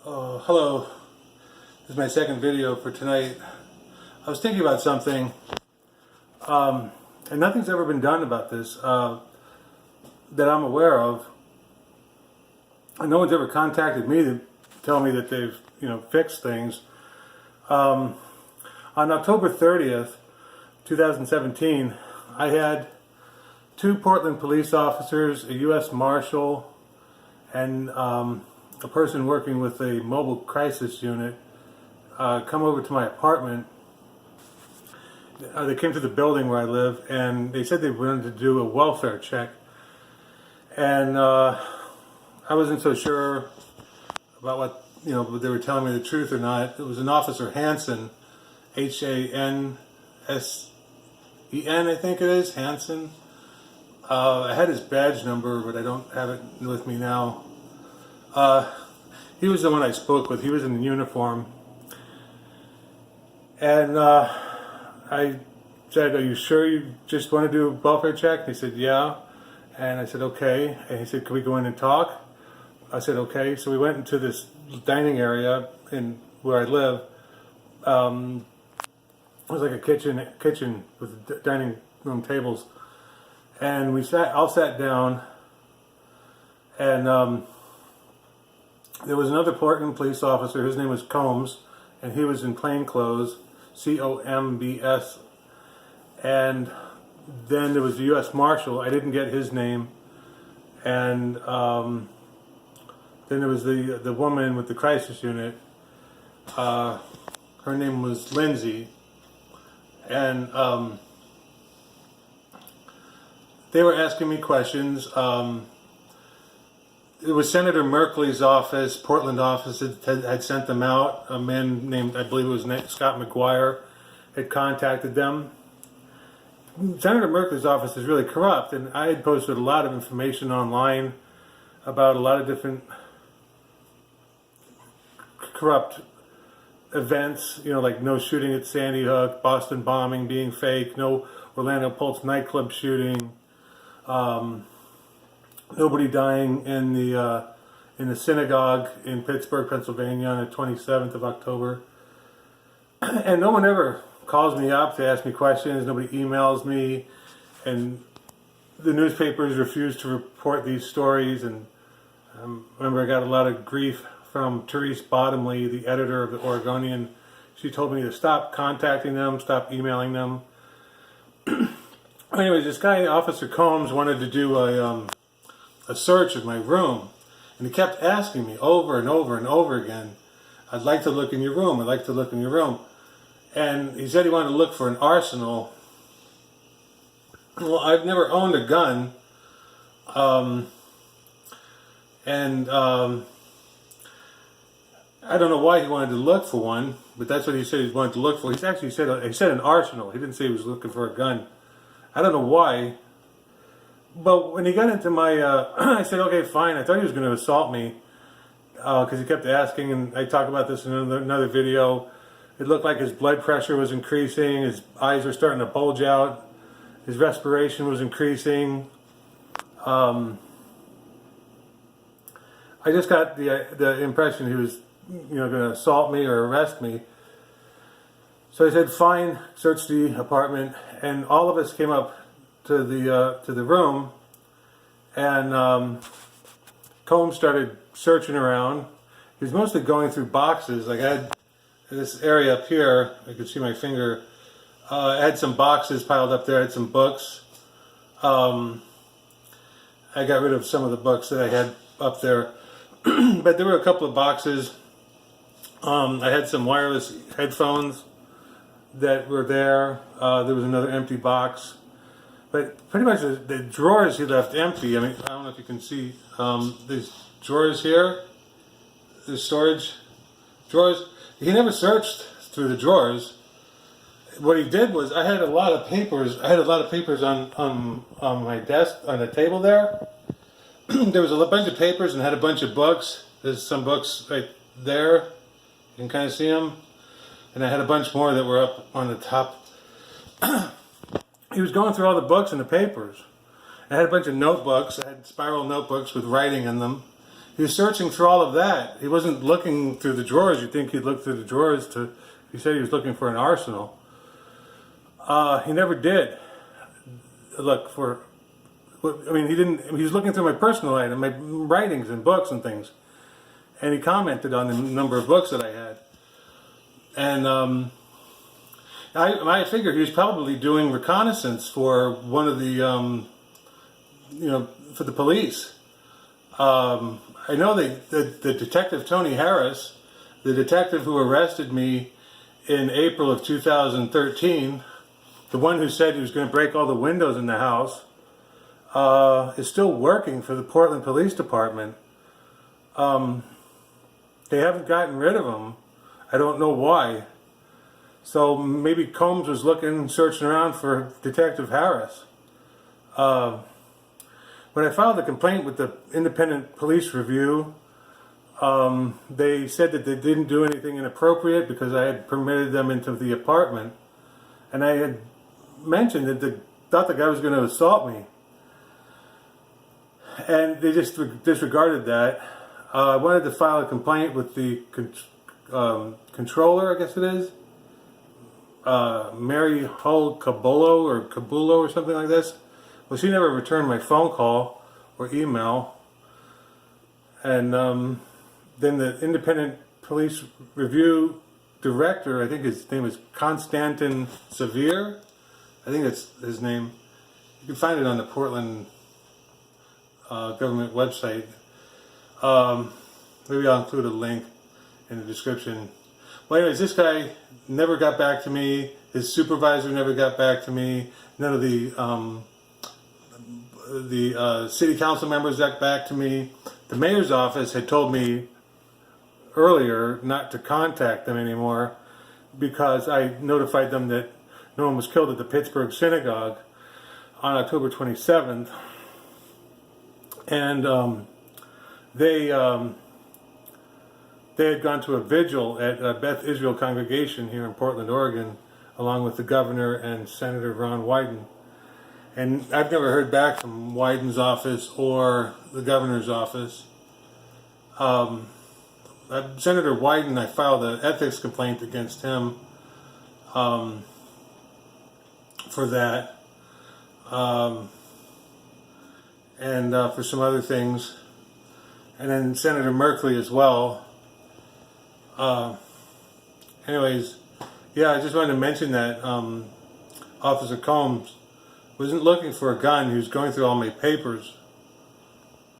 Hello, this is my second video for tonight. I was thinking about something, and nothing's ever been done about this that I'm aware of. And no one's ever contacted me to tell me that they've, fixed things. On October 30th, 2017, I had two Portland police officers, a U.S. Marshal, and a person working with a mobile crisis unit come over to my apartment. They came to the building where I live, and they said they wanted to do a welfare check. And I wasn't so sure about what they were telling me the truth or not. It was an Officer Hansen, Hansen, I think it is, Hansen. I had his badge number, but I don't have it with me now. He was the one I spoke with. He was in uniform. And I said, "Are you sure you just want to do a welfare check?" And he said, "Yeah." And I said, "Okay." And he said, "Can we go in and talk?" I said, "Okay." So we went into this dining area in where I live. It was like a kitchen with dining room tables. And we all sat down, and there was another Portland police officer. His name was Combs, and he was in plain clothes, Combs. And then there was the U.S. Marshal. I didn't get his name. And then there was the woman with the crisis unit. Her name was Lindsay. And they were asking me questions. It was Senator Merkley's office, Portland office, had sent them out. A man named, I believe it was Scott McGuire, had contacted them. Senator Merkley's office is really corrupt, and I had posted a lot of information online about a lot of different corrupt events, like no shooting at Sandy Hook, Boston bombing being fake, no Orlando Pulse nightclub shooting, nobody dying in the synagogue in Pittsburgh, Pennsylvania on the 27th of October. And no one ever calls me up to ask me questions. Nobody emails me. And the newspapers refuse to report these stories. And remember, I got a lot of grief from Therese Bottomley, the editor of the Oregonian. She told me to stop contacting them, stop emailing them. Anyways, this guy, Officer Combs, wanted to do a search of my room, and he kept asking me over and over and over again, "I'd like to look in your room, I'd like to look in your room." And he said he wanted to look for an arsenal. Well, I've never owned a gun, and I don't know why he wanted to look for one, but that's what he said he wanted to look for. He said an arsenal. He didn't say he was looking for a gun. I don't know why. But when he got into my, I said, "Okay, fine." I thought he was going to assault me because he kept asking, and I talked about this in another video. It looked like his blood pressure was increasing, his eyes were starting to bulge out, his respiration was increasing. I just got the impression he was, going to assault me or arrest me. So I said, "Fine, search the apartment," and all of us came up to the room, and Combs started searching around. He was mostly going through boxes. Like, I had this area up here, I could see my finger. I had some boxes piled up there. I had some books. I got rid of some of the books that I had up there, but there were a couple of boxes. I had some wireless headphones that were there. There was another empty box. But pretty much the drawers he left empty. I mean, I don't know if you can see these drawers here. The storage drawers. He never searched through the drawers. What he did was, I had a lot of papers. I had a lot of papers on my desk, on the table there. There was a bunch of papers and had a bunch of books. There's some books right there. You can kind of see them. And I had a bunch more that were up on the top. He was going through all the books and the papers. I had a bunch of notebooks. I had spiral notebooks with writing in them. he was searching through all of that. He wasn't looking through the drawers. You'd think he'd look through the drawers to. He said he was looking for an arsenal. He never did look for. I mean, he didn't. He was looking through my personal item, my writings and books and things, and he commented on the number of books that I had. And I figured he was probably doing reconnaissance for one of the, for the police. I know the detective Tony Harris, the detective who arrested me in April of 2013, the one who said he was going to break all the windows in the house, is still working for the Portland Police Department. They haven't gotten rid of him. I don't know why. So maybe Combs was searching around for Detective Harris. When I filed a complaint with the Independent Police Review, they said that they didn't do anything inappropriate because I had permitted them into the apartment. And I had mentioned that they thought the guy was going to assault me. And they just disregarded that. I wanted to file a complaint with the controller, I guess it is. Mary Hull Cabullo or something like this. Well, she never returned my phone call or email. And then the Independent Police Review Director, I think his name is Konstantin Severe. I think that's his name. You can find it on the Portland government website. Maybe I'll include a link in the description. Well, anyways, this guy never got back to me. His supervisor never got back to me. None of the city council members got back to me. The mayor's office had told me earlier not to contact them anymore because I notified them that no one was killed at the Pittsburgh synagogue on October 27th. And they had gone to a vigil at Beth Israel Congregation here in Portland, Oregon, along with the governor and Senator Ron Wyden. And I've never heard back from Wyden's office or the governor's office. Senator Wyden, I filed an ethics complaint against him for that. And for some other things. And then Senator Merkley as well. Anyways, yeah, I just wanted to mention that Officer Combs wasn't looking for a gun. He was going through all my papers.